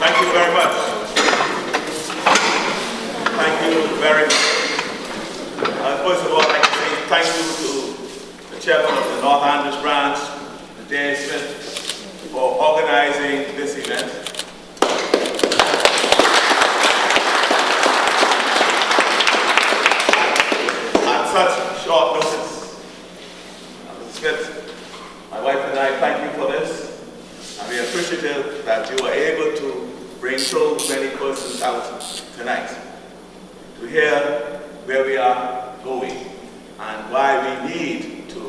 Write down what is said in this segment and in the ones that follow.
Thank you very much. Thank you very much. First of all, I'd like to say thank you to the chairman of the North Andros branch, James Smith, for organizing this event. At such short notice, Mr. Smith, my wife and I thank you for this. And we are appreciative that you are able to bring so many persons out tonight to hear where we are going and why we need to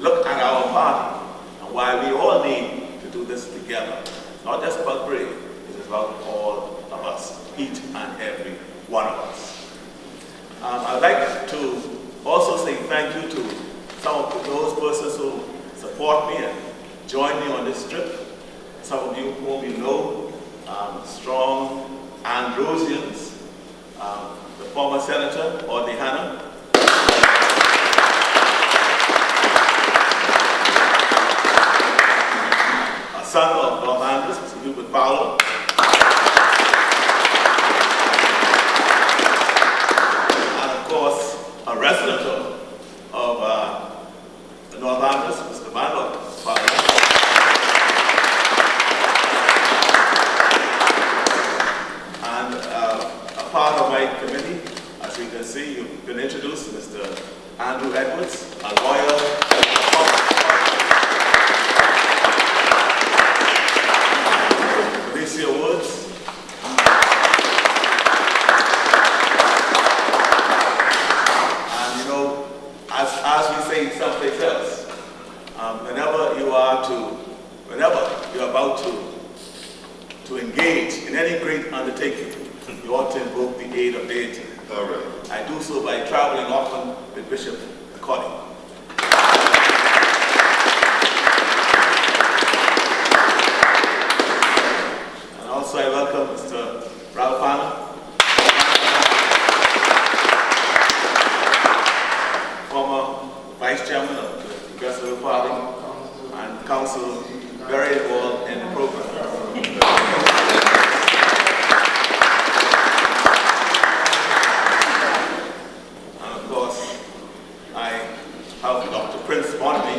look at our party and why we all need to do this together. It's not just about Bray, it is about all of us, each and every one of us. I'd like to also say thank you to some of those persons who support me and join me on this trip. Some of you whom you know, strong Androsians, the former Senator, Ordihana, a son of North Andros, Mr. Hubert Fowler, and of course, a resident of the North Andros, Mr. Mandel Fowler. Part of my committee, as you can see, you've been introduced, Mr. Andrew Edwards, a lawyer, Alicia Woods, and you know, as we say someplace else, whenever you're about to engage in any great undertaking, you ought to invoke the aid of deity. All right. I do so by traveling often with Bishop Connie. And also I welcome Mr. Ralph Hanna, former Vice Chairman of the Progressive Party and Council, very involved in the program.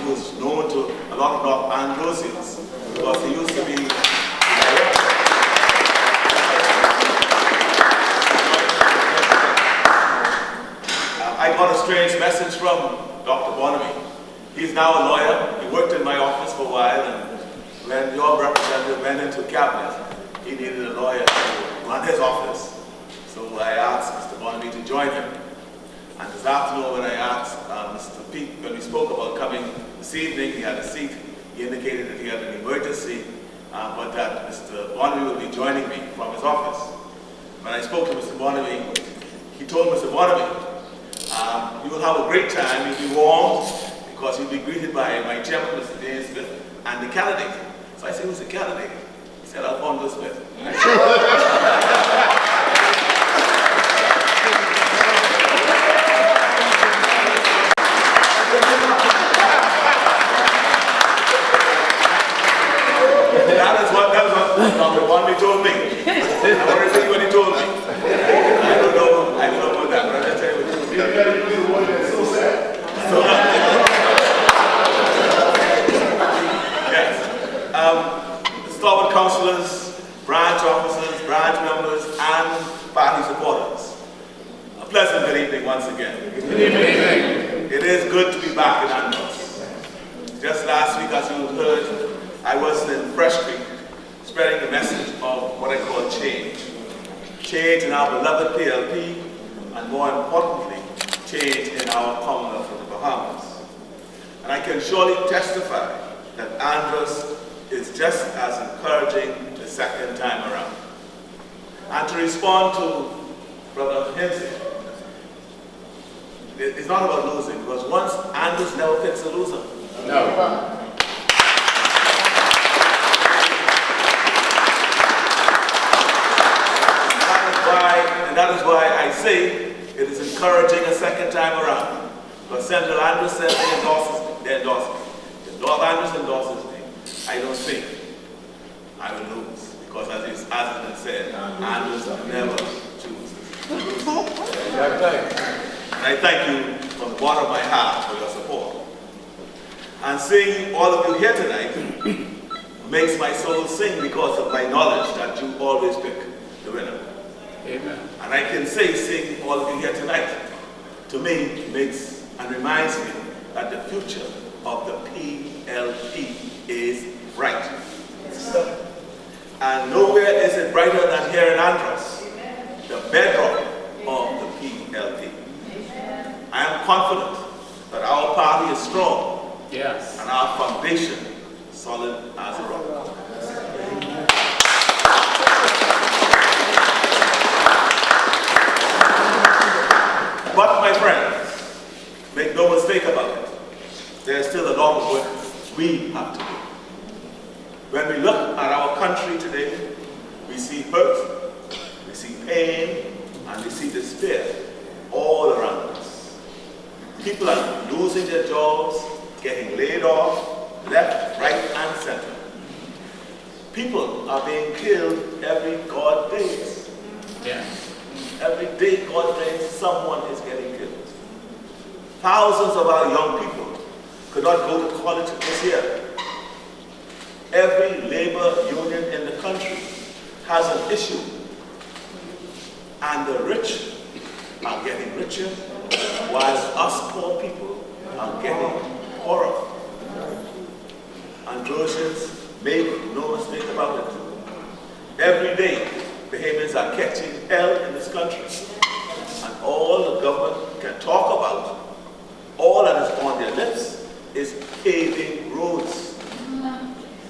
Who's known to a lot of North Androsians because he used to be I got a strange message from Dr. Bonamy. He's now a lawyer. He worked in my office for a while, and when your representative went into cabinet, he needed a lawyer to run his office. So I asked Mr. Bonamy to join him. And this afternoon, when I asked Mr. Peake, when we spoke about coming this evening, he had a seat. He indicated that he had an emergency, but that Mr. Bonamy would be joining me from his office. When I spoke to Mr. Bonamy, he told Mr. Bonamy, you will have a great time, you'll be warmed, because you'll be greeted by my chairman, Mr. James Smith, and the candidate. So I said, who's the candidate? He said, Alfonso Smith. Dr. Bonamy told me. I want to tell you what he told me. I don't know about that, but I'll tell you what he told me. You got to use the one that's so sad. Yes. The Starboard councillors, branch officers, branch members, and party supporters. A pleasant good evening once again. Good evening. It is good to be back in Andros. Just last week, as you heard, I was in Fresh Creek, spreading the message of what I call change. Change in our beloved PLP, and more importantly, change in our Commonwealth of the Bahamas. And I can surely testify that Andros is just as encouraging the second time around. And to respond to Brother Hensley, it's not about losing, because once Andros never picks a loser. No. And that is why I say it is encouraging a second time around. Because Central Andros said they endorse it. If North Andros endorses me, I don't think I will lose. Because as has been said, Andros never chooses. And I thank you from the bottom of my heart for your support. And seeing all of you here tonight makes my soul sing because of my knowledge that you always pick the winner. Amen. And I can say seeing all of you here tonight, to me, makes and reminds me that the future of the PLP is bright. And nowhere is it brighter than here in Andros, the bedrock of the PLP. I am confident that our party is strong, yes, and our foundation solid as a rock. But my friends, make no mistake about it, there's still a lot of work we have to do. When we look at our country today, we see hurt, we see pain, and we see despair all around us. People are losing their jobs, getting laid off, left, right, and center. People are being killed every God days. Yeah. Every day God days, someone is getting killed. Thousands of our young people could not go to college this year. Every labor union in the country has an issue. And the rich are getting richer, whilst us poor people are getting poorer. Androsians, make no mistake about it. Every day, Bahamians are catching hell in this country. And all the government can talk about, all that is on their lips, is paving roads.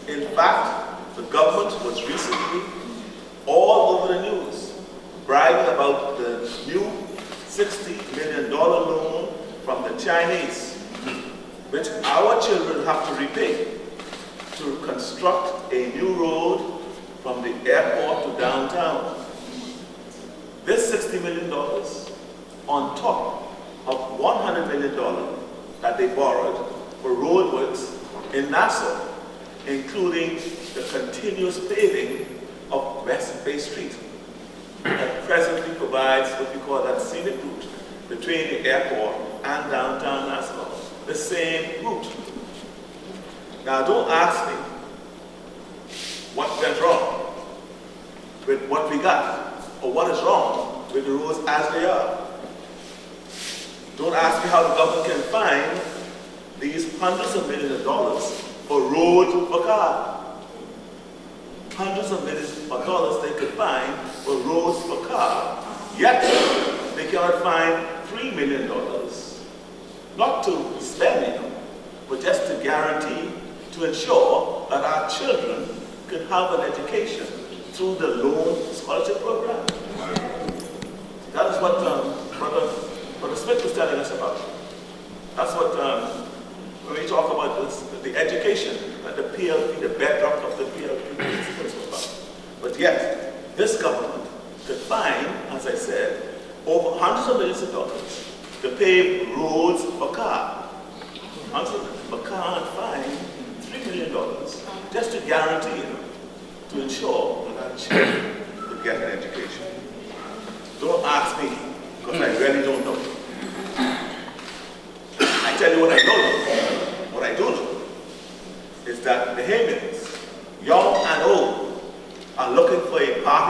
In fact, the government was recently all over the news, bragging about the new $60 million loan from the Chinese, which our children have to repay to construct a new road from the airport to downtown. This $60 million on top of $100 million that they borrowed for roadworks in Nassau, including the continuous paving of West Bay Street that presently provides what we call that scenic route between the airport and downtown Nassau, the same route. Now don't ask me what went wrong with what we got, or what is wrong with the roads as they are. Don't ask me how the government can find these hundreds of millions of dollars for roads for cars. Hundreds of millions of dollars they could find for roads for cars, yet they cannot find $3 million, not to spend, but just to guarantee, to ensure that our children can have an education through the loan scholarship program. That is what Brother Smith was telling us about. That's what, when we talk about this, the education that the PLP, the bedrock of the PLP is about. But yet, this government could find, as I said, over hundreds of millions of dollars to pave roads for cars. But can't find $3 million just to guarantee, to ensure that our children could get an education. Don't ask me, because I really don't know.